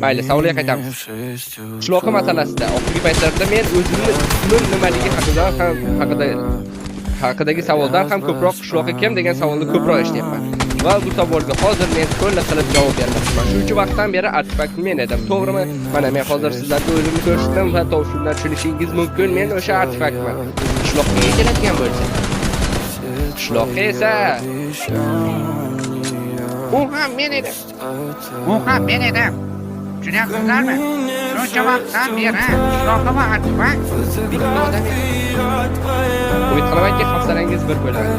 Mayli, savolga qaytamiz. Qishloq masalasida oxirgi paytlarda men o'zimni ismim nimaligi haqidagi savoldan ham ko'proq qishloqi kim degan savolni ko'proq eshityapman. Va bu savolga hozir men to'la qilib javob bermoqchiman. Shuncha vaqtdan beri artefakt men edim. To'g'rimi? Mana men hozir sizlarga o'zimni ko'rsatdim va to'g'ridan tushunishingiz mumkin. Men o'sha artefaktman. Qishloqqa keladigan bo'lsa. Qishloqqa esa u ham men edim. Tushunyapsizlarmi? Shuncha vaqtdan beri qishloqqa va artefakt bitta odam edi. Umid qilamanki, hafsalangiz bir bo'ladi.